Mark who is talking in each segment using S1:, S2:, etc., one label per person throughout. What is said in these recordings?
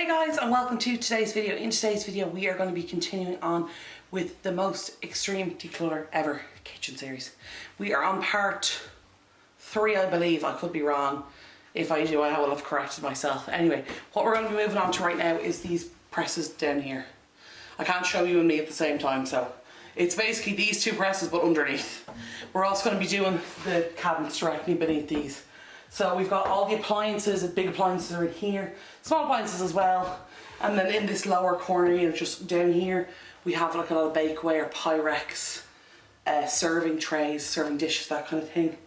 S1: Hey guys, and welcome to today's video. In today's video we are going to be continuing on with the most extreme declutter ever kitchen series. We are on part 3, I believe. I could be wrong. If I do, I will have corrected myself. Anyway, what we're going to be moving on to right now is these presses down here. I can't show you and me at the same time, so it's basically these two presses but underneath. We're also going to be doing the cabinets directly beneath these. So we've got all the appliances, the big appliances are in here, small appliances as well. And then in this lower corner, you know, just down here, we have like a lot of bakeware, Pyrex, serving trays, serving dishes, that kind of thing.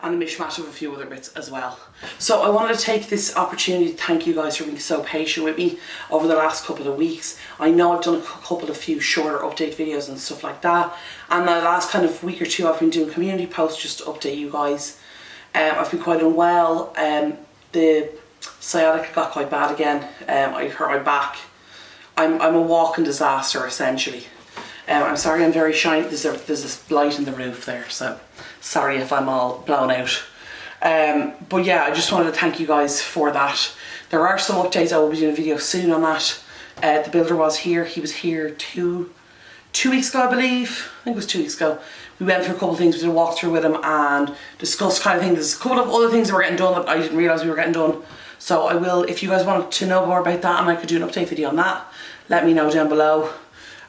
S1: And a mishmash of a few other bits as well. So I wanted to take this opportunity to thank you guys for being so patient with me over the last couple of weeks. I know I've done a few shorter update videos and stuff like that. And the last kind of week or two I've been doing community posts just to update you guys. I've been quite unwell. The sciatica got quite bad again. I hurt my back. I'm a walking disaster essentially. I'm sorry I'm very shiny. There's this light in the roof there, so sorry if I'm all blown out. But yeah, I just wanted to thank you guys for that. There are some updates. I will be doing a video soon on that. The builder was here. He was here two weeks ago, I believe. I think it was 2 weeks ago. We went through a couple of things. We did a walkthrough with him and discussed kind of things. There's a couple of other things that were getting done that I didn't realise we were getting done. So I will, if you guys want to know more about that and I could do an update video on that, let me know down below.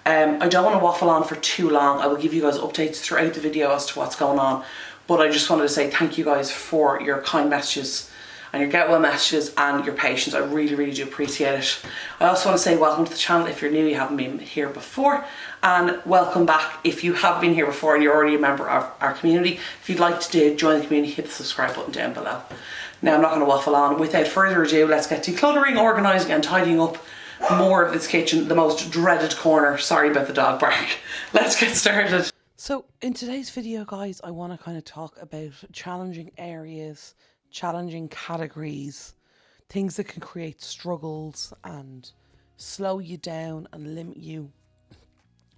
S1: I don't want to waffle on for too long. I will give you guys updates throughout the video as to what's going on. But I just wanted to say thank you guys for your kind messages and your get well messages and your patience. I really, really do appreciate it. I also want to say welcome to the channel if you're new, you haven't been here before, and welcome back if you have been here before and you're already a member of our community. If you'd like to join the community, hit the subscribe button down below. Now I'm not going to waffle on. Without further ado, let's get decluttering, organising and tidying up more of this kitchen, the most dreaded corner. Sorry about the dog bark. Let's get started. So in today's video, guys, I want to kind of talk about challenging areas, challenging categories, things that can create struggles and slow you down and limit you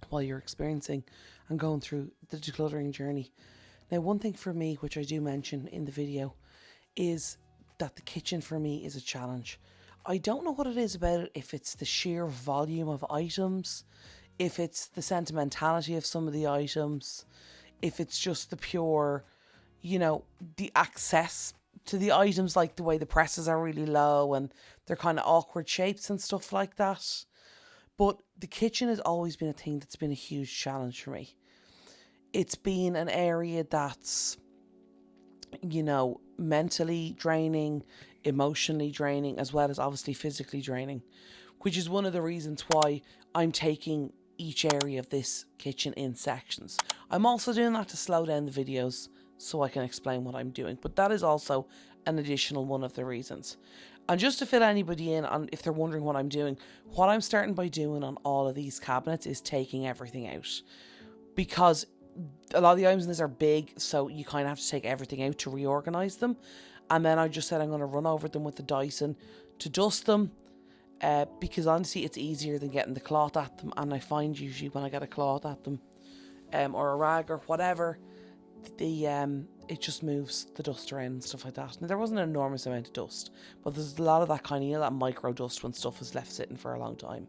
S1: while you're experiencing and going through the decluttering journey. Now, one thing for me, which I do mention in the video, is that the kitchen for me is a challenge. I don't know what it is about it, if it's the sheer volume of items, if it's the sentimentality of some of the items, if it's just the pure, you know, the access to the items, like the way the presses are really low and they're kind of awkward shapes and stuff like that. But the kitchen has always been a thing that's been a huge challenge for me. It's been an area that's, you know, mentally draining, emotionally draining, as well as obviously physically draining, which is one of the reasons why I'm taking each area of this kitchen in sections. I'm also doing that to slow down the videos so I can explain what I'm doing, but that is also an additional one of the reasons. And just to fill anybody in on if they're wondering what I'm doing, what I'm starting by doing on all of these cabinets is taking everything out, because a lot of the items in this are big, so you kind of have to take everything out to reorganize them. And then I just said I'm going to run over them with the Dyson to dust them, because honestly it's easier than getting the cloth at them, and I find usually when I get a cloth at them or a rag or whatever, it just moves the dust around and stuff like that. And there wasn't an enormous amount of dust, but there's a lot of that kind of, you know, that micro dust when stuff is left sitting for a long time.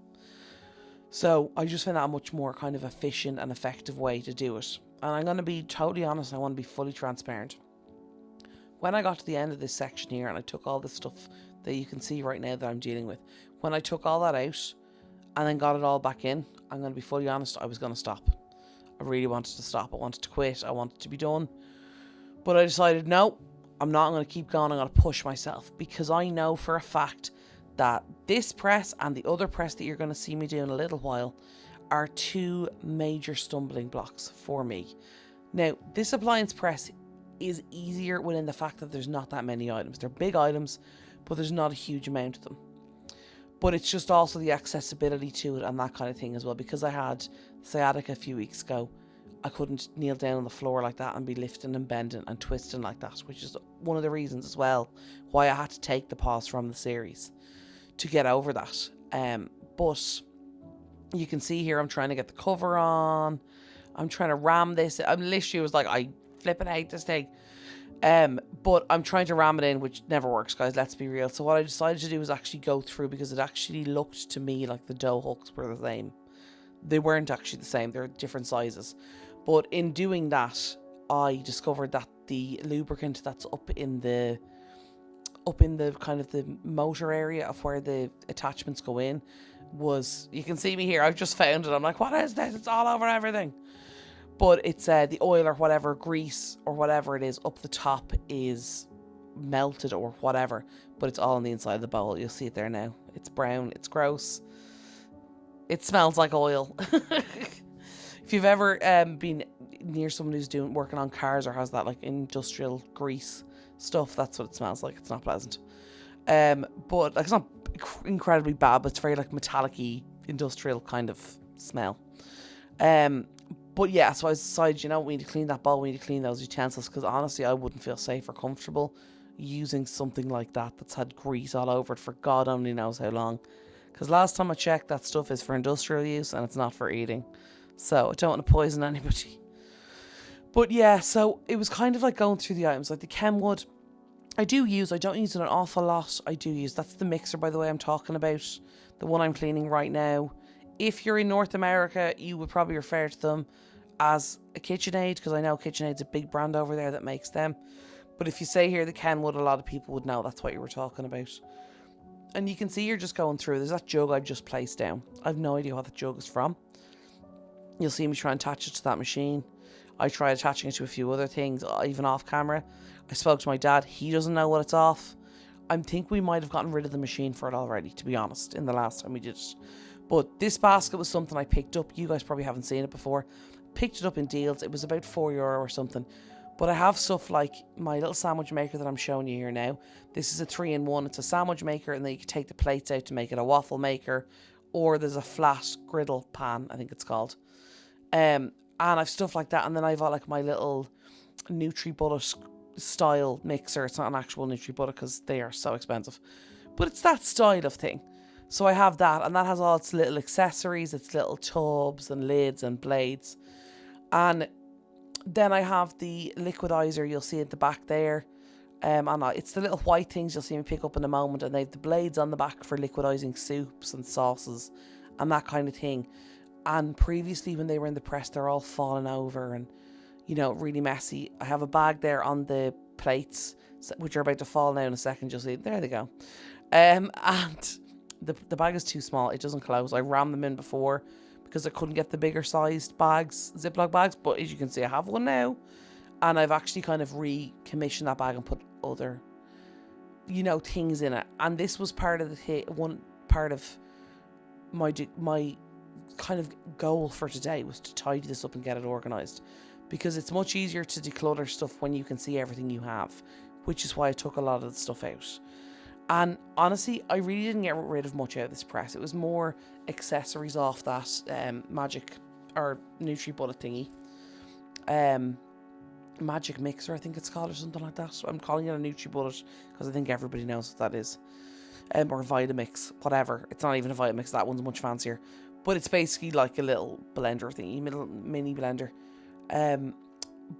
S1: So I just found that a much more kind of efficient and effective way to do it. And I'm going to be totally honest, I want to be fully transparent. When I got to the end of this section here and I took all the stuff that you can see right now that I'm dealing with, when I took all that out and then got it all back in, I'm going to be fully honest, I was going to stop. I really wanted to stop. I wanted to quit. I wanted to be done. But I decided, no, I'm not going to keep going. I'm going to push myself, because I know for a fact that this press and the other press that you're going to see me do in a little while are two major stumbling blocks for me. Now, this appliance press is easier within the fact that there's not that many items. They're big items, but there's not a huge amount of them. But it's just also the accessibility to it and that kind of thing as well. Because I had sciatica a few weeks ago, I couldn't kneel down on the floor like that and be lifting and bending and twisting like that, which is one of the reasons as well why I had to take the pause from the series to get over that. But you can see here I'm trying to get the cover on. I'm trying to ram this. I'm literally was like, I flipping hate this thing. But I'm trying to ram it in, which never works, guys, let's be real. So what I decided to do is actually go through, because it actually looked to me like the dough hooks were the same. They weren't actually the same, they're different sizes. But in doing that, I discovered that the lubricant that's up in the kind of the motor area of where the attachments go in was, you can see me here, I've just found it. I'm like, what is this? It's all over everything. But it's the oil or whatever, grease or whatever it is up the top is melted or whatever, but it's all on the inside of the bowl. You'll see it there now. It's brown, it's gross. It smells like oil. If you've ever been near someone who's working on cars or has that like industrial grease stuff, that's what it smells like. It's not pleasant. But like, it's not incredibly bad, but it's very like metallic-y, industrial kind of smell. But yeah, so I decided, we need to clean that bowl, we need to clean those utensils, because honestly, I wouldn't feel safe or comfortable using something like that that's had grease all over it for God only knows how long. Because last time I checked, that stuff is for industrial use and it's not for eating. So I don't want to poison anybody. But yeah, so it was kind of like going through the items, like the Kenwood. I don't use it an awful lot. That's the mixer, by the way, I'm talking about. The one I'm cleaning right now. If you're in North America, you would probably refer to them as a KitchenAid, because I know KitchenAid's a big brand over there that makes them. But if you say here the Kenwood, a lot of people would know that's what you were talking about. And you can see you're just going through. There's that jug I've just placed down. I have no idea what that jug is from. You'll see me try and attach it to that machine. I tried attaching it to a few other things, even off camera. I spoke to my dad. He doesn't know what it's off. I think we might have gotten rid of the machine for it already, to be honest, in the last time we did it. But this basket was something I picked up. You guys probably haven't seen it before. Picked it up in deals. It was about €4 or something. But I have stuff like my little sandwich maker that I'm showing you here now. This is a 3-in-1. It's a sandwich maker, and then you can take the plates out to make it a waffle maker. Or there's a flat griddle pan, I think it's called. And I've stuff like that. And then I've got like my little NutriBullet style mixer. It's not an actual NutriBullet because they are so expensive. But it's that style of thing. So I have that, and that has all its little accessories, its little tubs and lids and blades. And then I have the liquidizer, you'll see at the back there. And it's the little white things you'll see me pick up in a moment, and they have the blades on the back for liquidizing soups and sauces and that kind of thing. And previously when they were in the press, they're all falling over and, really messy. I have a bag there on the plates, which are about to fall now in a second. You'll see, there they go. And the bag is too small. It doesn't close. I rammed them in before because I couldn't get the bigger sized bags, Ziploc bags. But as you can see, I have one now. And I've actually kind of recommissioned that bag and put other, things in it. And this was part of one part of my kind of goal for today, was to tidy this up and get it organised. Because it's much easier to declutter stuff when you can see everything you have. Which is why I took a lot of the stuff out. And honestly, I really didn't get rid of much out of this press. It was more accessories off that magic or NutriBullet thingy. Magic mixer, I think it's called, or something like that. So I'm calling it a NutriBullet because I think everybody knows what that is. Or Vitamix, whatever. It's not even a Vitamix, that one's much fancier. But it's basically like a little blender thingy, mini blender.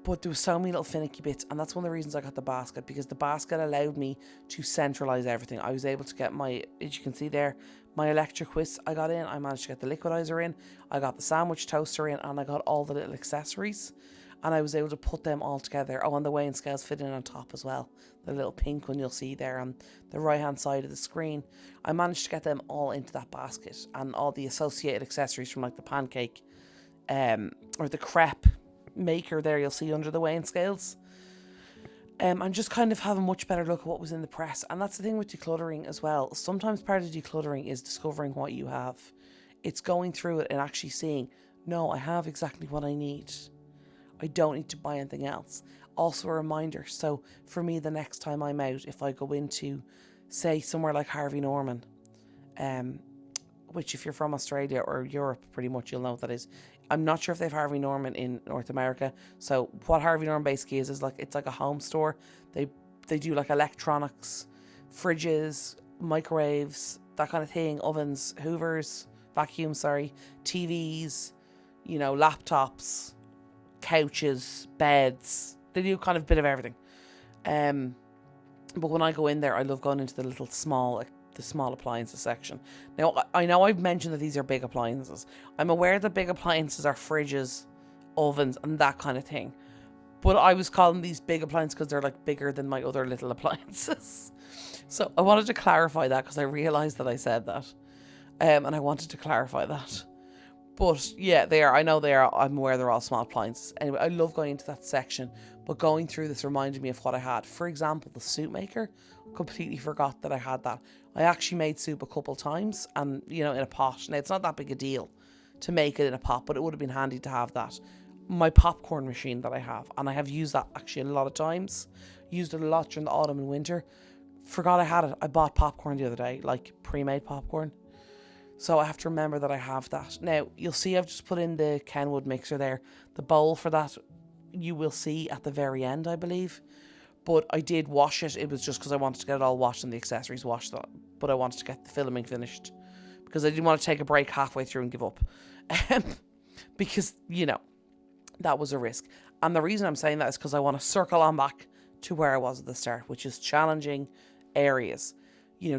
S1: But there was so many little finicky bits, and that's one of the reasons I got the basket, because the basket allowed me to centralize everything. I was able to get as you can see there, my electric whisk I got in. I managed to get the liquidizer in. I got the sandwich toaster in, and I got all the little accessories, and I was able to put them all together. Oh, and the weighing scales fit in on top as well. The little pink one you'll see there on the right hand side of the screen. I managed to get them all into that basket, and all the associated accessories from like the pancake or the crepe maker there you'll see under the weighing scales. And just kind of have a much better look at what was in the press. And that's the thing with decluttering as well. Sometimes part of decluttering is discovering what you have. It's going through it and actually seeing, no, I have exactly what I need. I don't need to buy anything else. Also a reminder, so for me, the next time I'm out, if I go into, say, somewhere like Harvey Norman, which if you're from Australia or Europe, pretty much you'll know what that is. I'm not sure if they have Harvey Norman in North America. So what Harvey Norman basically is like, it's like a home store. They do like electronics, fridges, microwaves, that kind of thing, ovens, hoovers, vacuums, TVs, laptops, couches, beds. They do kind of a bit of everything. But when I go in there, I love going into the small appliances section. Now, I know I've mentioned that these are big appliances. I'm aware that big appliances are fridges, ovens, and that kind of thing. But I was calling these big appliances because they're like bigger than my other little appliances. So I wanted to clarify that because I realised that I said that. And I wanted to clarify that. But yeah, they are. I know they are. I'm aware they're all small appliances. Anyway, I love going into that section. But going through this reminded me of what I had. For example, the soup maker. Completely forgot that I had that. I actually made soup a couple times and, in a pot. Now, it's not that big a deal to make it in a pot, but it would have been handy to have that. My popcorn machine that I have, and I have used that actually a lot of times. Used it a lot during the autumn and winter. Forgot I had it. I bought popcorn the other day, like pre-made popcorn. So I have to remember that I have that. Now, you'll see I've just put in the Kenwood mixer there. The bowl for that, you will see at the very end, I believe. But I did wash it. It was just because I wanted to get it all washed and the accessories washed. But I wanted to get the filming finished. Because I didn't want to take a break halfway through and give up. Because, that was a risk. And the reason I'm saying that is because I want to circle on back to where I was at the start, which is challenging areas.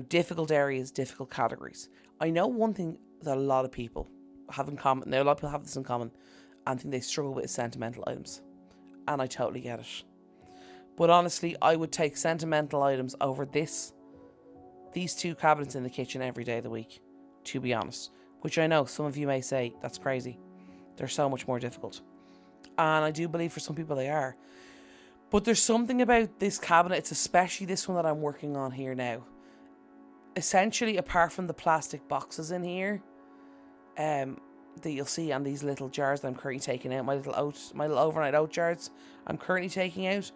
S1: Difficult areas, difficult categories. I know one thing that a lot of people have in common. Now, a lot of people have this in common and think they struggle with sentimental items. And I totally get it. But honestly, I would take sentimental items over these two cabinets in the kitchen every day of the week, to be honest. Which I know some of you may say, that's crazy. They're so much more difficult. And I do believe for some people they are. But there's something about this cabinet, it's especially this one that I'm working on here now. Essentially, apart from the plastic boxes in here, that you'll see on these little jars that I'm currently taking out, my little overnight oat jars I'm currently taking out.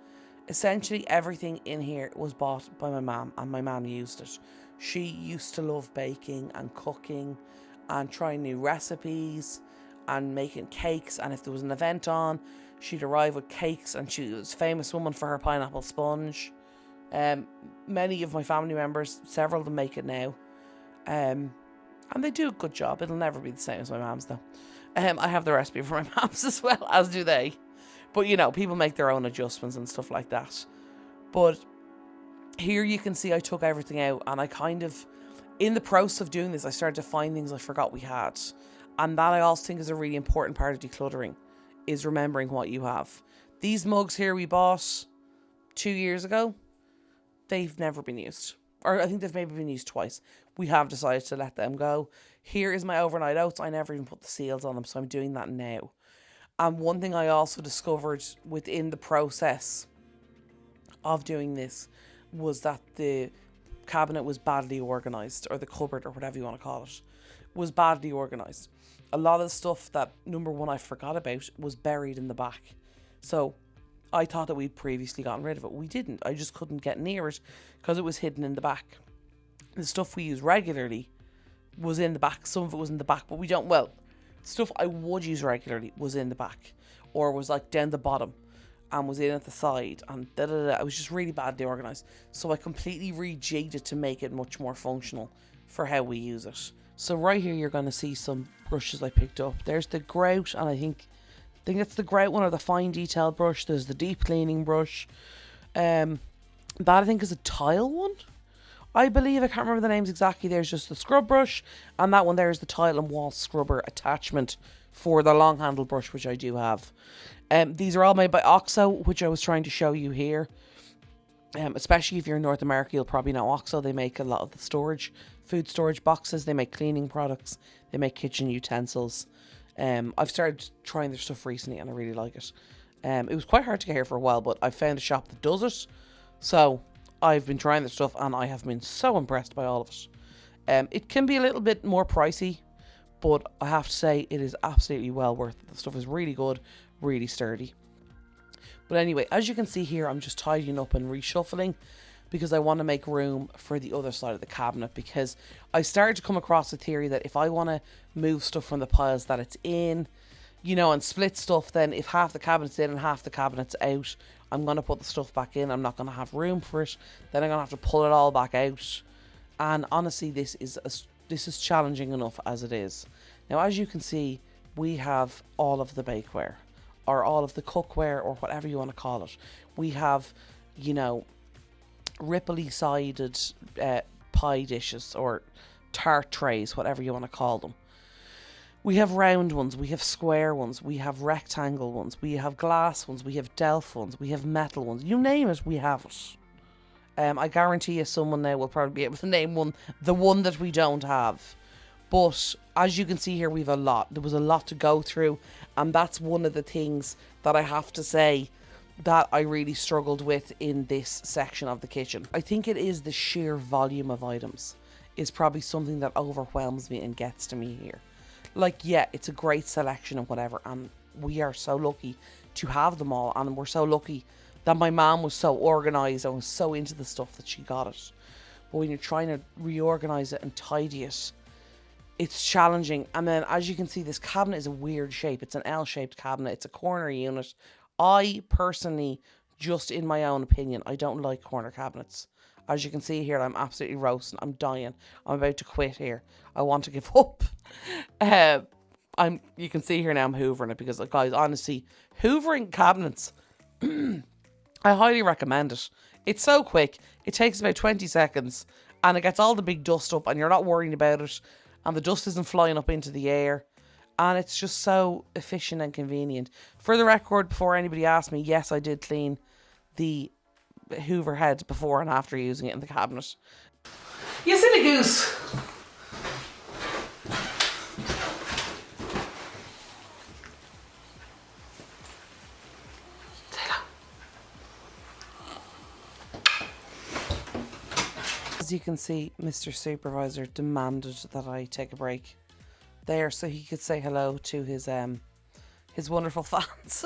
S1: Essentially, everything in here was bought by my mum, and my mum used it. She used to love baking and cooking and trying new recipes and making cakes. And if there was an event on, she'd arrive with cakes, and she was a famous woman for her pineapple sponge. Many of my family members, several of them make it now. And they do a good job. It'll never be the same as my mum's though. I have the recipe for my mum's as well, as do they. But people make their own adjustments and stuff like that. But here you can see I took everything out, and I kind of, in the process of doing this, I started to find things I forgot we had. And that I also think is a really important part of decluttering, is remembering what you have. These mugs here we bought 2 years ago. They've never been used. Or I think they've maybe been used twice. We have decided to let them go. Here is my overnight oats. I never even put the seals on them, so I'm doing that now. And one thing I also discovered within the process of doing this was that the cabinet was badly organised, or the cupboard, or whatever you want to call it, was badly organised. A lot of the stuff that, number one, I forgot about was buried in the back. So I thought that we'd previously gotten rid of it. We didn't. I just couldn't get near it because it was hidden in the back. The stuff we use regularly was in the back. Some of it was in the back, but we don't, well, stuff I would use regularly was in the back, or was like down the bottom and was in at the side, and it was just really badly organised. So I completely rejigged it to make it much more functional for how we use it. So right here you're going to see some brushes I picked up. There's the grout, and I think it's the grout one, or the fine detail brush. There's the deep cleaning brush. That I think is a tile one, I believe. I can't remember the names exactly. There's just the scrub brush, and that one there is the tile and wall scrubber attachment for the long handle brush, which I do have. These are all made by OXO, which I was trying to show you here. Especially if you're in North America, you'll probably know OXO. They make a lot of the food storage boxes. They make cleaning products. They make kitchen utensils. I've started trying their stuff recently, and I really like it. It was quite hard to get here for a while, but I found a shop that does it. So I've been trying their stuff, and I have been so impressed by all of it. It can be a little bit more pricey, but I have to say it is absolutely well worth it. The stuff is really good, really sturdy. But anyway, as you can see here, I'm just tidying up and reshuffling because I want to make room for the other side of the cabinet, because I started to come across a theory that if I want to move stuff from the piles that it's in, and split stuff, then if half the cabinet's in and half the cabinet's out, I'm going to put the stuff back in. I'm not going to have room for it. Then I'm going to have to pull it all back out. And honestly, this is challenging enough as it is. Now, as you can see, we have all of the bakeware, or all of the cookware, or whatever you want to call it. We have you know, ripply sided pie dishes or tart trays, whatever you want to call them. We have round ones, we have square ones, we have rectangle ones, we have glass ones, we have Delft ones, we have metal ones. You name it, we have it. I guarantee you someone now will probably be able to name the one that we don't have. But as you can see here, we've a lot. There was a lot to go through, and that's one of the things that I have to say that I really struggled with in this section of the kitchen. I think it is the sheer volume of items is probably something that overwhelms me and gets to me here. Like, yeah, it's a great selection and whatever, and we are so lucky to have them all, and we're so lucky that my mom was so organised and was so into the stuff that she got it. But when you're trying to reorganise it and tidy it, it's challenging. And then, as you can see, this cabinet is a weird shape. It's an L-shaped cabinet. It's a corner unit. I personally, just in my own opinion, I don't like corner cabinets. As you can see here, I'm absolutely roasting. I'm dying. I'm about to quit here. I want to give up. You can see here now I'm hoovering it because, like, guys, honestly, hoovering cabinets, I highly recommend it. It's so quick. It takes about 20 seconds and it gets all the big dust up and you're not worrying about it. And the dust isn't flying up into the air. And it's just so efficient and convenient. For the record, before anybody asks me, yes, I did clean the Hoover head before and after using it in the cabinet. You silly goose! As you can see, Mr. Supervisor demanded that I take a break there so he could say hello to his wonderful fans.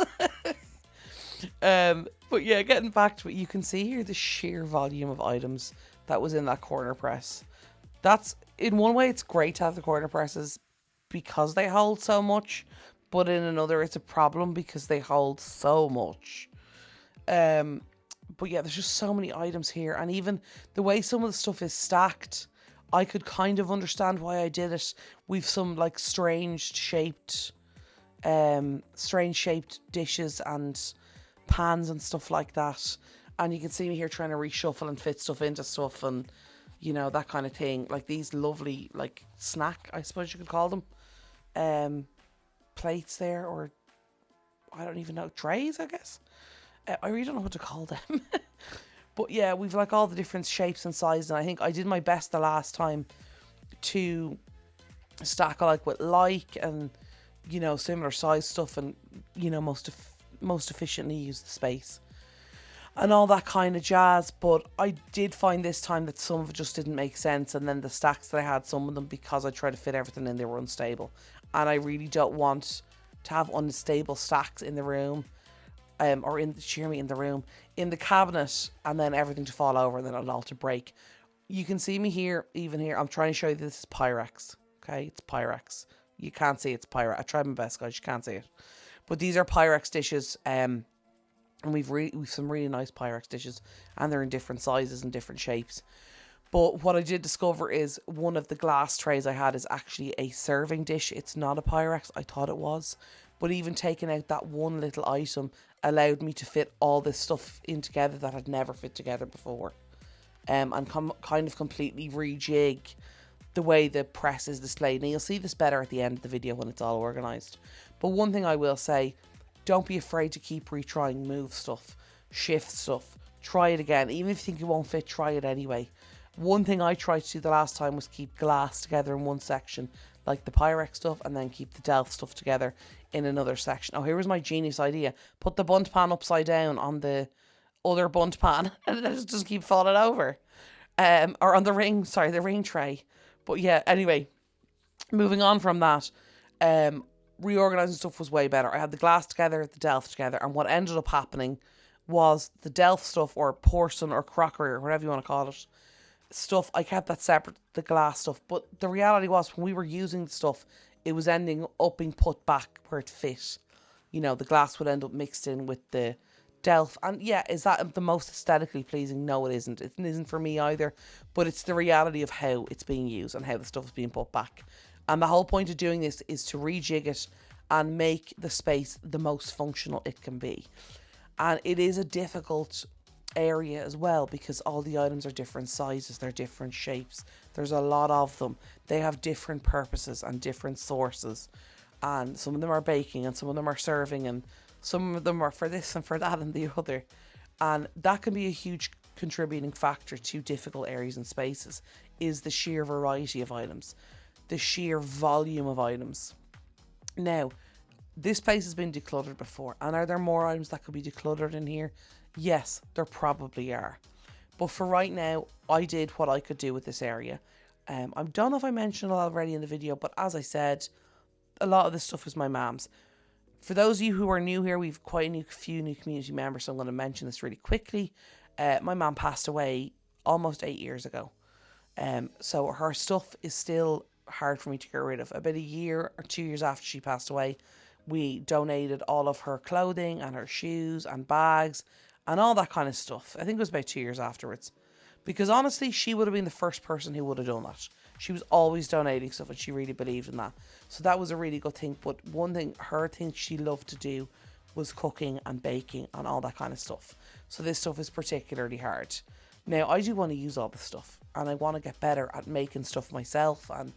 S1: But yeah, getting back to it, you can see here the sheer volume of items that was in that corner press. That's, in one way, it's great to have the corner presses because they hold so much, but in another, it's a problem because they hold so much. But yeah, there's just so many items here, and even the way some of the stuff is stacked, I could kind of understand why I did it. We've some like strange shaped dishes and pans and stuff like that, and you can see me here trying to reshuffle and fit stuff into stuff, and you know, that kind of thing. Like these lovely, like, snack, I suppose you could call them, plates there, or I don't even know, trays, I guess. I really don't know what to call them. But yeah, we've like all the different shapes and sizes, and I think I did my best the last time to stack like with and, you know, similar size stuff, and, you know, most efficiently use the space and all that kind of jazz. But I did find this time that some of it just didn't make sense, and then the stacks that I had, some of them, because I tried to fit everything in, they were unstable, and I really don't want to have unstable stacks in the room. Or in the room, in the cabinet, and then everything to fall over and then it'll all to break. You can see me here, even here. I'm trying to show you this is Pyrex. Okay, it's Pyrex. You can't see it's Pyrex. I tried my best, guys. You can't see it. But these are Pyrex dishes. And we've some really nice Pyrex dishes, and they're in different sizes and different shapes. But what I did discover is one of the glass trays I had is actually a serving dish. It's not a Pyrex. I thought it was. But even taking out that one little item allowed me to fit all this stuff in together that had never fit together before. And kind of completely rejig the way the press is displayed. Now you'll see this better at the end of the video when it's all organised. But one thing I will say, don't be afraid to keep retrying, move stuff, shift stuff, try it again. Even if you think it won't fit, try it anyway. One thing I tried to do the last time was keep glass together in one section, like the Pyrex stuff, and then keep the Delft stuff together in another section. Oh, here was my genius idea. Put the bundt pan upside down on the other bundt pan and it just keep falling over. Or on the ring tray. But yeah, anyway, moving on from that, reorganising stuff was way better. I had the glass together, the Delft together, and what ended up happening was the Delft stuff, or porcelain or crockery or whatever you want to call it, stuff, I kept that separate, the glass stuff. But the reality was, when we were using the stuff, it was ending up being put back where it fit. You know, the glass would end up mixed in with the Delft. And yeah, is that the most aesthetically pleasing? No, it isn't. It isn't for me either. But it's the reality of how it's being used and how the stuff is being put back. And the whole point of doing this is to rejig it and make the space the most functional it can be. And it is a difficult area as well, because all the items are different sizes, they're different shapes, there's a lot of them, they have different purposes and different sources, and some of them are baking and some of them are serving and some of them are for this and for that and the other, and that can be a huge contributing factor to difficult areas and spaces, is the sheer variety of items, the sheer volume of items. Now, this place has been decluttered before, and are there more items that could be decluttered in here? Yes, there probably are. But for right now, I did what I could do with this area. I don't know if I mentioned it already in the video, but as I said, a lot of this stuff is my mum's. For those of you who are new here, we've quite a few new community members, so I'm going to mention this really quickly. My mum passed away almost 8 years ago. So her stuff is still hard for me to get rid of. About a year or 2 years after she passed away, we donated all of her clothing and her shoes and bags and all that kind of stuff. I think it was about 2 years afterwards. Because honestly, she would have been the first person who would have done that. She was always donating stuff and she really believed in that. So that was a really good thing. But one thing, her thing she loved to do was cooking and baking and all that kind of stuff. So this stuff is particularly hard. Now, I do want to use all this stuff and I want to get better at making stuff myself and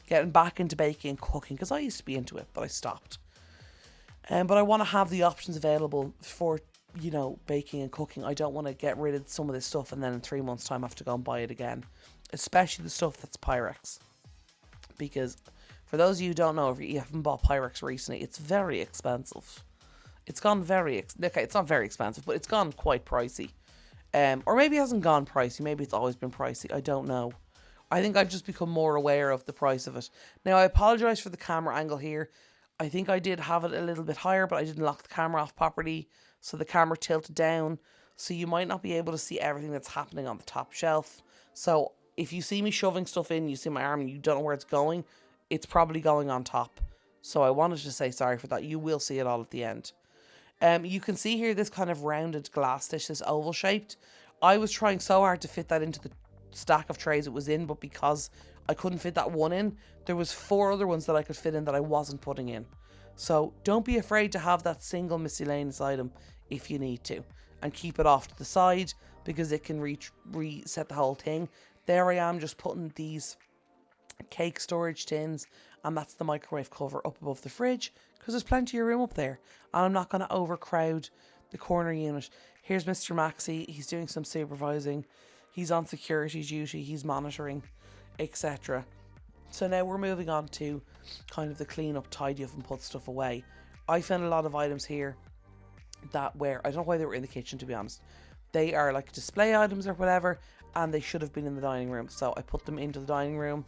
S1: getting back into baking and cooking, because I used to be into it, but I stopped. But I want to have the options available for, you know, baking and cooking. I don't want to get rid of some of this stuff and then in 3 months' time have to go and buy it again. Especially the stuff that's Pyrex. Because for those of you who don't know, if you haven't bought Pyrex recently, it's very expensive. It's gone okay, it's not very expensive, but it's gone quite pricey. Or maybe it hasn't gone pricey. Maybe it's always been pricey. I don't know. I think I've just become more aware of the price of it. Now, I apologise for the camera angle here. I think I did have it a little bit higher, but I didn't lock the camera off properly, so the camera tilted down. So you might not be able to see everything that's happening on the top shelf. So if you see me shoving stuff in, you see my arm and you don't know where it's going, it's probably going on top. So I wanted to say sorry for that. You will see it all at the end. You can see here this kind of rounded glass dish, this oval shaped. I was trying so hard to fit that into the stack of trays it was in, but because I couldn't fit that one in, there was 4 other ones that I could fit in that I wasn't putting in. So don't be afraid to have that single miscellaneous item if you need to, and keep it off to the side because it can reset the whole thing. There I am just putting these cake storage tins, and that's the microwave cover up above the fridge because there's plenty of room up there and I'm not going to overcrowd the corner unit. Here's Mr. Maxi. He's doing some supervising. He's on security duty. He's monitoring, etc. So now we're moving on to kind of the clean up, tidy up and put stuff away. I found a lot of items here that I don't know why they were in the kitchen, to be honest. They are like display items or whatever, and they should have been in the dining room. So I put them into the dining room.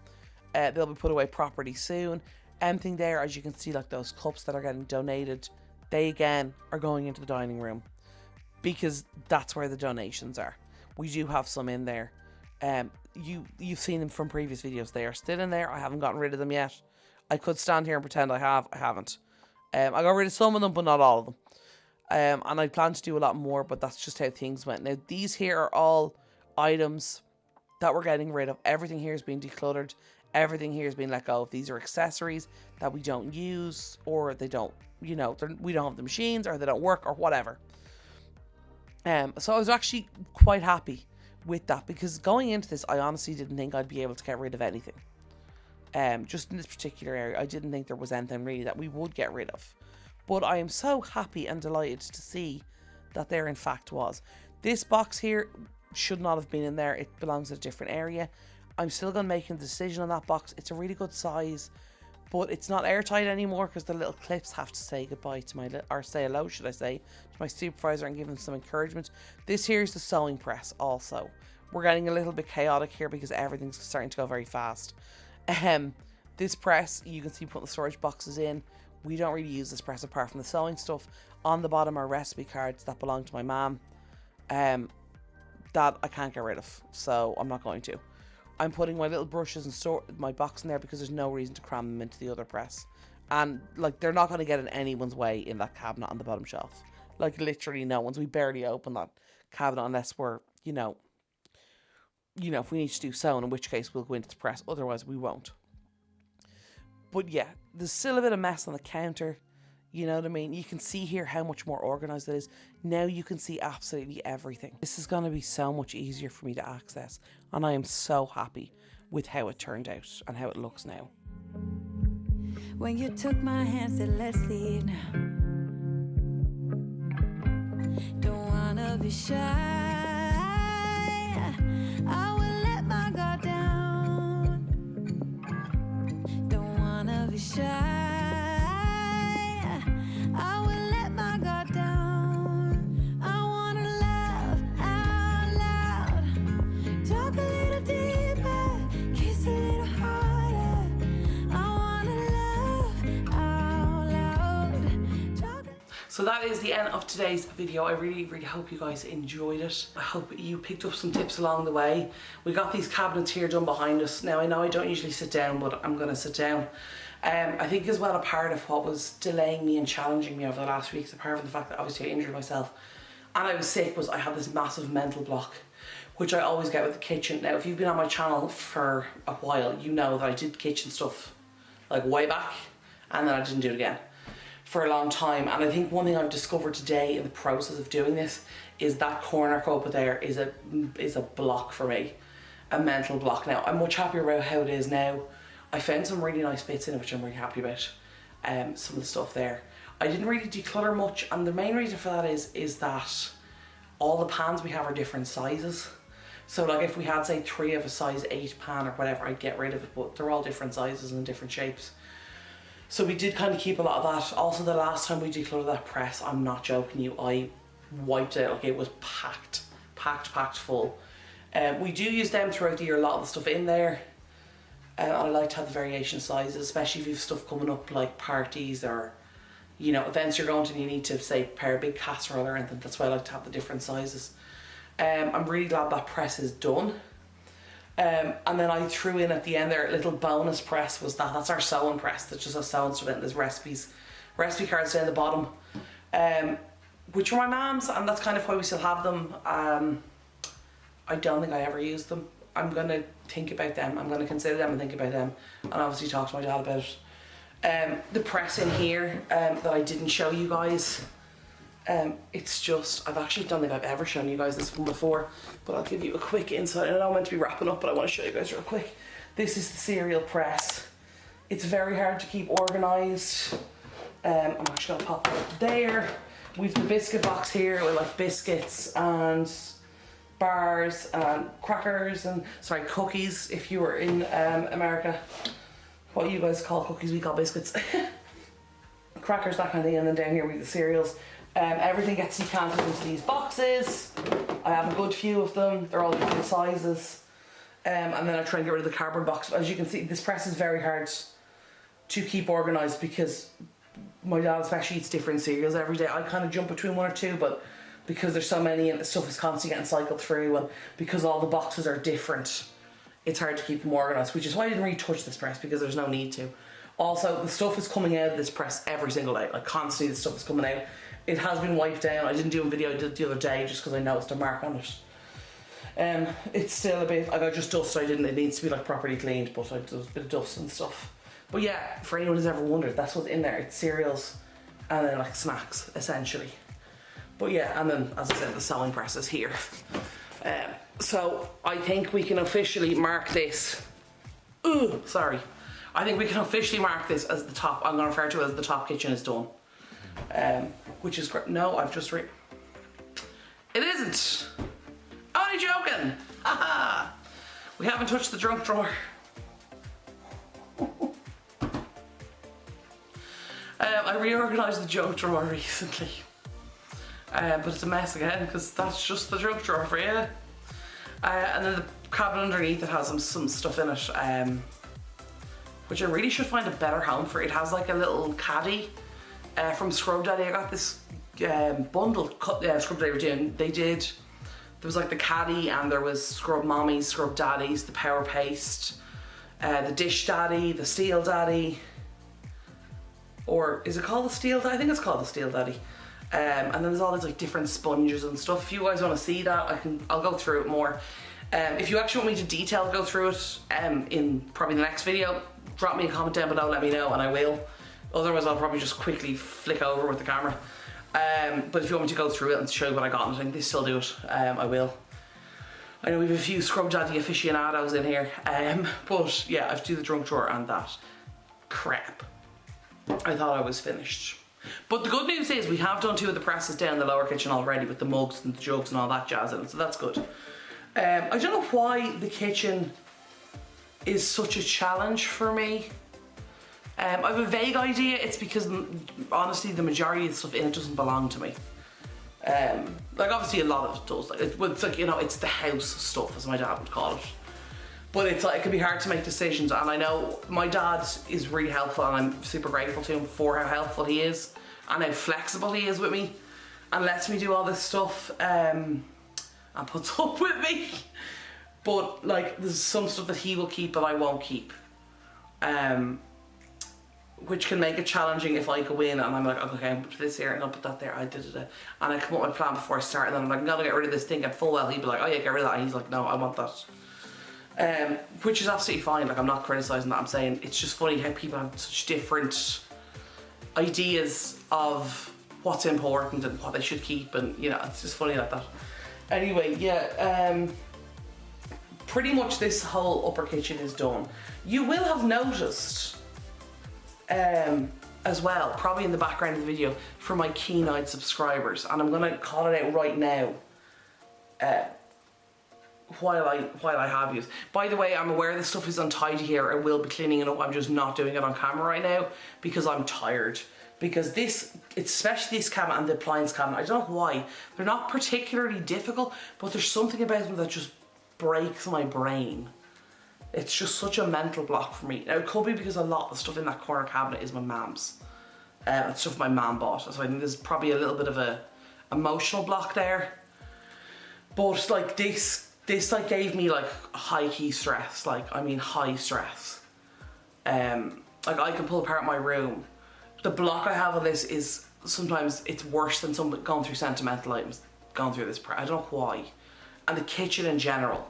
S1: They'll be put away properly soon. Anything there, as you can see, like those cups that are getting donated, they again are going into the dining room because that's where the donations are. We do have some in there. You've seen them from previous videos. They are still in there. I haven't gotten rid of them yet. I could stand here and pretend I have. I haven't. I got rid of some of them, but not all of them. And I plan to do a lot more, but that's just how things went. Now, these here are all items that we're getting rid of. Everything here is being decluttered. Everything here is being let go of. These are accessories that we don't use, or they don't, we don't have the machines, or they don't work, or whatever. So I was actually quite happy with that, because going into this, I honestly didn't think I'd be able to get rid of anything. Just in this particular area, I didn't think there was anything really that we would get rid of. But I am so happy and delighted to see that there in fact was. This box here should not have been in there. It belongs in a different area. I'm still going to make a decision on that box. It's a really good size, but it's not airtight anymore because the little clips have to say goodbye to or say hello, should I say, to my supervisor and give them some encouragement. This here is the sewing press also. We're getting a little bit chaotic here because everything's starting to go very fast. This press, you can see putting the storage boxes in. We don't really use this press apart from the sewing stuff. On the bottom are recipe cards that belong to my mum, that I can't get rid of, so I'm not going to. I'm putting my little brushes and my box in there because there's no reason to cram them into the other press. And like, they're not going to get in anyone's way in that cabinet on the bottom shelf. Like, literally no one's. We barely open that cabinet unless we're, if we need to do sewing, in which case we'll go into the press. Otherwise we won't. But yeah, there's still a bit of mess on the counter. You know what I mean? You can see here how much more organised it is. Now you can see absolutely everything. This is going to be so much easier for me to access. And I am so happy with how it turned out and how it looks now.
S2: When you took my hand, said let's leave now. Don't wanna be shy. I will let my guard down. Don't wanna be shy. I will let my guard down. I wanna laugh out loud. Talk a little deeper. Kiss a little harder. I wanna laugh out loud.
S1: So that is the end of today's video. I really hope you guys enjoyed it. I hope you picked up some tips along the way. We got these cabinets here done behind us. Now I know I don't usually sit down, but I'm gonna sit down. I think as well a part of what was delaying me and challenging me over the last weeks, apart from the fact that obviously I injured myself and I was sick, was I had this massive mental block, which I always get with the kitchen. Now if you've been on my channel for a while, you know that I did kitchen stuff like way back and then I didn't do it again for a long time. And I think one thing I've discovered today in the process of doing this is that corner cupboard there is a block for me, a mental block. Now I'm much happier about how it is now. I found some really nice bits in it which I'm really happy about. Some of the stuff there. I didn't really declutter much, and the main reason for that is that all the pans we have are different sizes. So like if we had say 3 of a size 8 pan or whatever, I'd get rid of it, but they're all different sizes and different shapes. So we did kind of keep a lot of that. Also the last time we decluttered that press, I'm not joking you, I wiped it, like it was packed full. We do use them throughout the year, a lot of the stuff in there. And I like to have the variation sizes, especially if you have stuff coming up like parties or, you know, events you're going to and you need to say prepare a big casserole or anything. That's why I like to have the different sizes. I'm really glad that press is done. And then I threw in at the end there a little bonus press, was that's our sewing press that just has sewing stuff in. There's recipe cards down the bottom, which are my mum's, and that's kind of why we still have them. I don't think I ever used them. I'm going to think about them. I'm going to consider them and think about them, and obviously talk to my dad about it. The press in here that I didn't show you guys, it's just, I don't think I've ever shown you guys this one before, but I'll give you a quick insight. I know I'm meant to be wrapping up, but I want to show you guys real quick. This is the cereal press. It's very hard to keep organised. I'm actually going to pop that there. We've the biscuit box here with like biscuits and bars and crackers and cookies. If you were in America, what you guys call cookies, we call biscuits. Crackers, that kind of thing. And then down here we have the cereals. Everything gets decanted into these boxes. I have a good few of them. They're all different sizes. And then I try and get rid of the cardboard box. As you can see, this press is very hard to keep organised because my dad especially eats different cereals every day. I kind of jump between 1 or 2, but because there's so many and the stuff is constantly getting cycled through, and because all the boxes are different, it's hard to keep them organised, which is why I didn't really touch this press, because there's no need to. Also, the stuff is coming out of this press every single day, like constantly the stuff is coming out. It has been wiped down. I didn't do a video, I did it the other day just because I noticed a mark on it. It's still a bit, I got just dust, it needs to be like properly cleaned, but there was a bit of dust and stuff. But yeah, for anyone who's ever wondered, that's what's in there. It's cereals and then like snacks, essentially. But yeah, and then, as I said, the sewing press is here. So I think we can officially mark this. I think we can officially mark this as the top. I'm going to refer to it as the top kitchen is done. Which is great. No, I've just It isn't. Only joking. Haha. We haven't touched the junk drawer. I reorganised the junk drawer recently. But it's a mess again because that's just the junk drawer for you. And then the cabinet underneath, it has some stuff in it, which I really should find a better home for. It has like a little caddy from Scrub Daddy. I got this bundle Scrub Daddy were doing. There was like the caddy, and there was Scrub Mommies, Scrub Daddies, the Power Paste, the Dish Daddy, the Steel Daddy, or is it called the Steel Daddy? I think it's called the Steel Daddy. And then there's all these like different sponges and stuff. If you guys want to see that, I'll go through it more. If you actually want me to go through it in probably the next video, drop me a comment down below, let me know, and I will. Otherwise I'll probably just quickly flick over with the camera. But if you want me to go through it and show you what I got, and I think they still do it, I will. I know we have a few Scrub Daddy aficionados in here, but yeah, I have to do the drunk drawer and that crap. I thought I was finished. But the good news is we have done 2 of the presses down the lower kitchen already with the mugs and the jugs and all that jazz in it, so that's good. I don't know why the kitchen is such a challenge for me. I have a vague idea. It's because honestly the majority of the stuff in it doesn't belong to me. Like obviously a lot of it does. Like it's like, you know, it's the house stuff, as my dad would call it. But it's like, it can be hard to make decisions, and I know my dad is really helpful and I'm super grateful to him for how helpful he is and how flexible he is with me and lets me do all this stuff and puts up with me. But like there's some stuff that he will keep but I won't keep. Which can make it challenging if I go in and I'm like, okay, I'm gonna put this here and I'll put that there, and I come up with my plan before I start, and then I'm like, I'm gonna get rid of this thing at full well. He'd be like, oh yeah, get rid of that, and he's like, no, I want that. Which is absolutely fine, like I'm not criticising that, I'm saying it's just funny how people have such different ideas of what's important and what they should keep, and you know, it's just funny like that. Anyway, yeah, pretty much this whole upper kitchen is done. You will have noticed as well, probably in the background of the video, for my keen-eyed subscribers, and I'm gonna call it out right now while I have you. By the way, I'm aware this stuff is untidy here. I will be cleaning it up. I'm just not doing it on camera right now because I'm tired. Because this, especially this cabinet and the appliance cabinet, I don't know why, they're not particularly difficult, but there's something about them that just breaks my brain. It's just such a mental block for me. Now it could be because a lot of the stuff in that corner cabinet is my mum's. It's stuff my mum bought, so I think there's probably a little bit of a emotional block there. But like this like gave me like high key stress, like I mean high stress. Like I can pull apart my room. The block I have on this is sometimes it's worse than some going through sentimental items, going through this part. I don't know why. And the kitchen in general,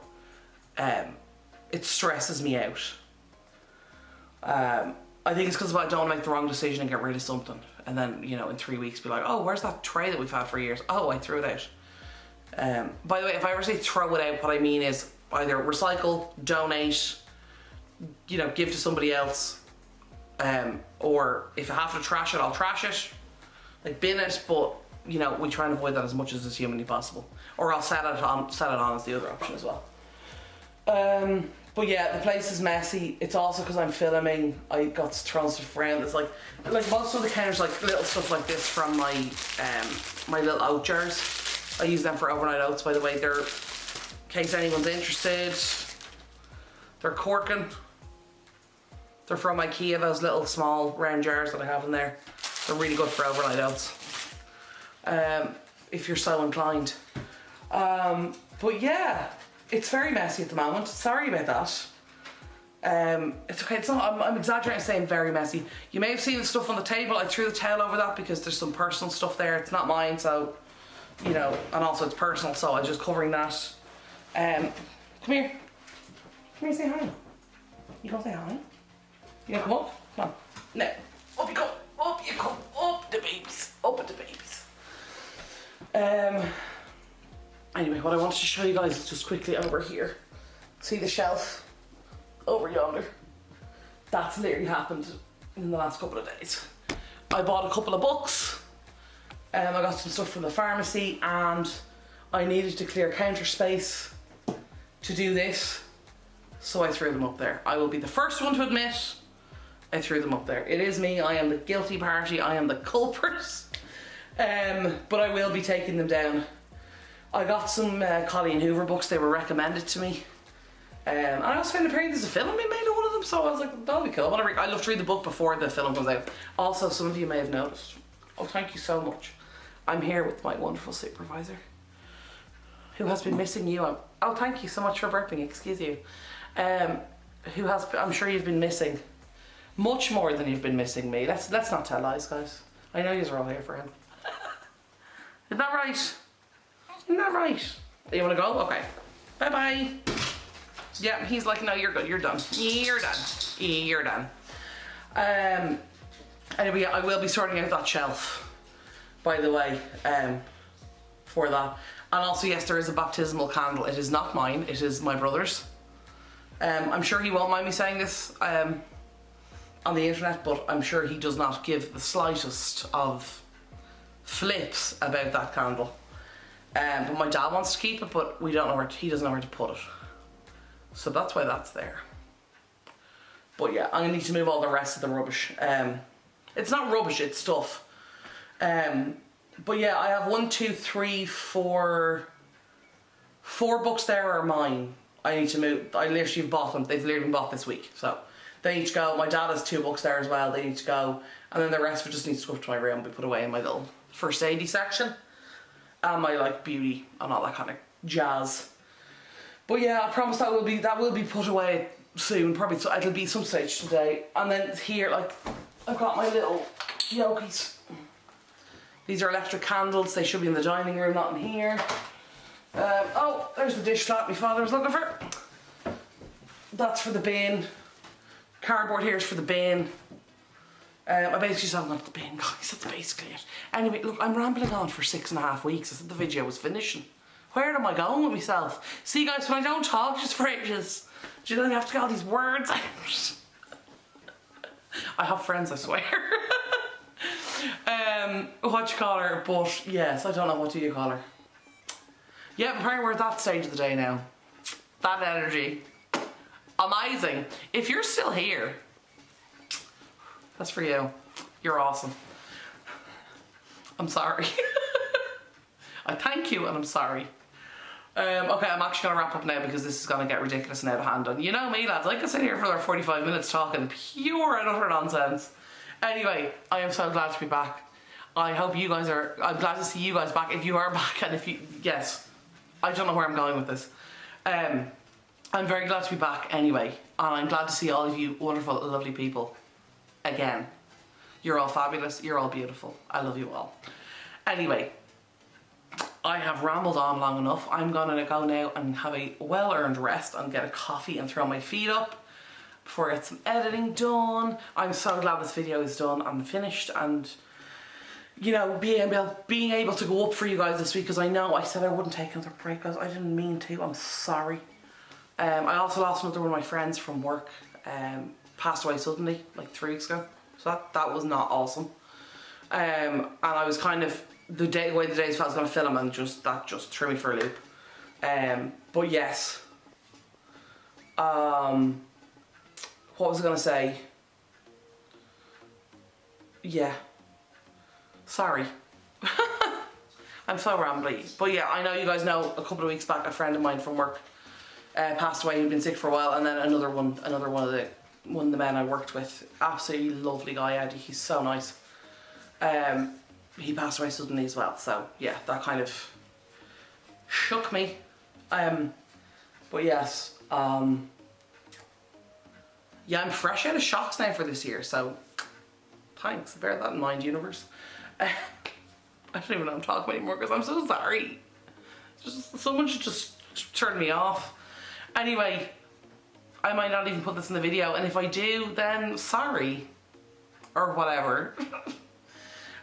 S1: it stresses me out. I think it's because I don't want to make the wrong decision and get rid of something, and then, you know, in 3 weeks be like, oh, where's that tray that we've had for years? Oh, I threw it out. By the way, if I ever say throw it out, what I mean is either recycle, donate, you know, give to somebody else, or if I have to trash it, I'll trash it, like bin it, but you know, we try and avoid that as much as is humanly possible. Or I'll set it on as the other option as well. But yeah, the place is messy. It's also because I'm filming. I got thrown stuff around. It's like most of the counters, like little stuff like this from my my little oat jars. I use them for overnight oats, by the way. They're, in case anyone's interested, they're corking. They're from IKEA, those little small round jars that I have in there. They're really good for overnight oats, if you're so inclined. But yeah, it's very messy at the moment. Sorry about that. It's okay, it's not, I'm exaggerating saying very messy. You may have seen the stuff on the table. I threw the towel over that because there's some personal stuff there. It's not mine, so, you know, and also it's personal, so I'm just covering that. Come here. Come here, say hi. You gonna say hi? You gonna come up? Come on. No. Up you go. Up you come. Up the babies. Up at the babies. Anyway, what I wanted to show you guys is just quickly over here. See the shelf over yonder? That's literally happened in the last couple of days. I bought a couple of books. I got some stuff from the pharmacy, and I needed to clear counter space to do this, so I threw them up there. I will be the first one to admit I threw them up there. It is me. I am the guilty party. I am the culprit. But I will be taking them down. I got some Colleen Hoover books. They were recommended to me. And I also found apparently there's a film being made of one of them, so I was like, that'll be cool. I love to read the book before the film comes out. Also, some of you may have noticed. Oh, thank you so much. I'm here with my wonderful supervisor, who has been missing you. Oh, thank you so much for burping. Excuse you. Who has? I'm sure you've been missing much more than you've been missing me. Let's not tell lies, guys. I know you're all here for him. Isn't that right? Isn't that right? You want to go? Okay. Bye bye. Yeah, he's like, no, you're good. You're done. You're done. You're done. Anyway, I will be sorting out that shelf, by the way, for that. And also, yes, there is a baptismal candle. It is not mine, it is my brother's. I'm sure he won't mind me saying this on the internet, but I'm sure he does not give the slightest of flips about that candle. But my dad wants to keep it, but we don't know where he doesn't know where to put it. So that's why that's there. But yeah, I'm gonna need to move all the rest of the rubbish. It's not rubbish, it's stuff. But yeah, I have 1, 2, 3, 4 books there are mine. I need to move. I literally bought them. They've literally been bought this week, so they need to go. My dad has 2 books there as well. They need to go, and then the rest of it just needs to go up to my room and be put away in my little first aid section, and my like beauty and all that kind of jazz. But yeah, I promise that will be put away soon. Probably so it'll be some stage today. And then here, like, I've got my little yokies. These are electric candles. They should be in the dining room, not in here. Oh, there's the dish cloth my father was looking for. That's for the bin. Cardboard here is for the bin. I basically just haven't got the bin, guys. That's basically it. Anyway, look, I'm rambling on for 6.5 weeks. I said the video was finishing. Where am I going with myself? See, guys, when I don't talk just for ages, do you know I have to get all these words out? I have friends, I swear. What you call her? But yes, I don't know, what do you call her? Yeah, apparently we're at that stage of the day now. That energy. Amazing. If you're still here, that's for you. You're awesome. I'm sorry. I thank you and I'm sorry. Okay, I'm actually going to wrap up now because this is going to get ridiculous and out of hand. And you know me, lads, I could sit here for another 45 minutes talking pure and utter nonsense. Anyway, I am so glad to be back. I hope you guys are, I'm glad to see you guys back if you are back, and if you, yes, I don't know where I'm going with this. I'm very glad to be back anyway, and I'm glad to see all of you wonderful, lovely people again. You're all fabulous, you're all beautiful, I love you all. Anyway, I have rambled on long enough. I'm gonna go now and have a well-earned rest and get a coffee and throw my feet up before I get some editing done. I'm so glad this video is done and finished, and you know, being able to go up for you guys this week, because I know I said I wouldn't take another break, guys. I didn't mean to, I'm sorry. I also lost another one of my friends from work, passed away suddenly, like 3 weeks ago. So that was not awesome. And I was kind of, the way the days felt, I was going to film, and that just threw me for a loop. But yes. What was I going to say? Yeah. Sorry. I'm so rambly. But yeah, I know you guys know a couple of weeks back a friend of mine from work passed away. He'd been sick for a while, and then another one of the men I worked with, absolutely lovely guy, Eddie, he's so nice. He passed away suddenly as well, so yeah, that kind of shook me. But yes, yeah, I'm fresh out of shocks now for this year, so thanks, bear that in mind, universe. I don't even know what I'm talking about anymore because I'm so sorry. Someone should just turn me off. Anyway, I might not even put this in the video, and if I do, then sorry. Or whatever.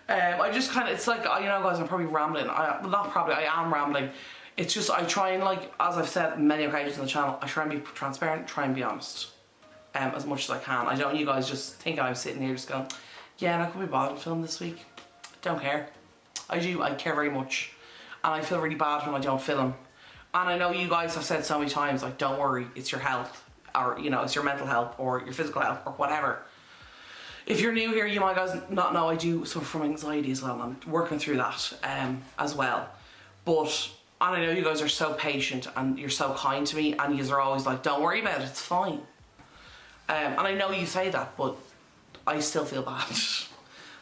S1: I just kind of, it's like, you know guys, I'm probably rambling. Well, not probably, I am rambling. It's just, I try and, like, as I've said many occasions on the channel, I try and be transparent, try and be honest. As much as I can. I don't want you guys just thinking I'm sitting here just going, yeah, not gonna be bothered to film this week. Don't care. I do, I care very much. And I feel really bad when I don't film. And I know you guys have said so many times, like, don't worry, it's your health. Or, you know, it's your mental health or your physical health or whatever. If you're new here, you might guys not know I do suffer from anxiety as well. I'm working through that as well. But, and I know you guys are so patient and you're so kind to me, and you are always like, don't worry about it, it's fine. And I know you say that, but I still feel bad.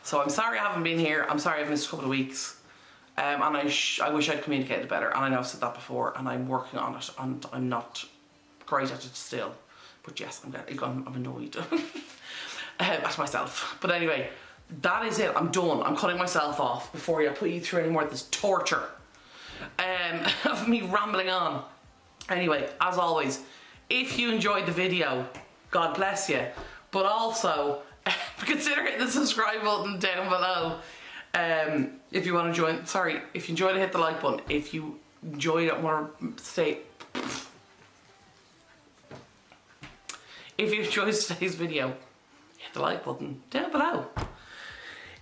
S1: So I'm sorry I haven't been here. I'm sorry I've missed a couple of weeks. And I wish I'd communicated better. And I know I've said that before, and I'm working on it, and I'm not great at it still. But yes, I'm annoyed at myself. But anyway, that is it. I'm done. I'm cutting myself off before I put you through any more of this torture of me rambling on. Anyway, as always, if you enjoyed the video, God bless you. But also, consider hitting the subscribe button down below. If you want to join, sorry, if you enjoyed it, hit the like button. If you enjoyed it, if you enjoyed today's video, hit the like button down below.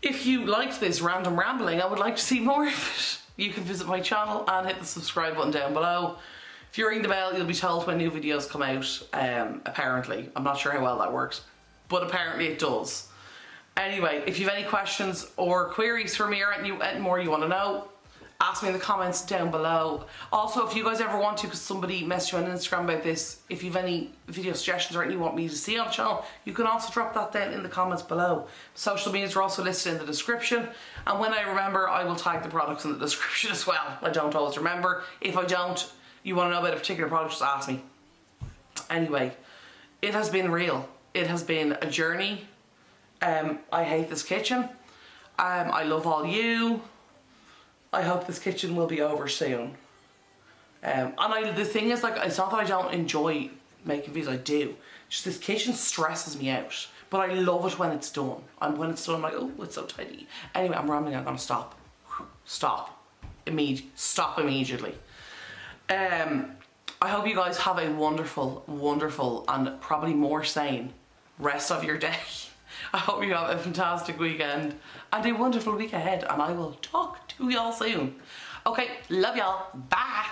S1: If you liked this random rambling, I would like to see more of it. You can visit my channel and hit the subscribe button down below. If you ring the bell, you'll be told when new videos come out, apparently. I'm not sure how well that works, but apparently it does. Anyway, if you have any questions or queries for me or anything more you want to know, ask me in the comments down below. Also, if you guys ever want to, because somebody messaged you on Instagram about this, if you have any video suggestions or anything you want me to see on the channel, you can also drop that down in the comments below. Social medias are also listed in the description, and when I remember, I will tag the products in the description as well. I don't always remember. If I don't, you want to know about a particular product, just ask me. Anyway, it has been real. It has been a journey. I hate this kitchen. I love all you. I hope this kitchen will be over soon. The thing is, like, it's not that I don't enjoy making videos, I do. Just this kitchen stresses me out. But I love it when it's done. And when it's done, I'm like, oh, it's so tidy. Anyway, I'm rambling, I'm gonna stop. Stop immediately. I hope you guys have a wonderful, wonderful, and probably more sane rest of your day. I hope you have a fantastic weekend and a wonderful week ahead, and I will talk to y'all soon. Okay, love y'all. Bye.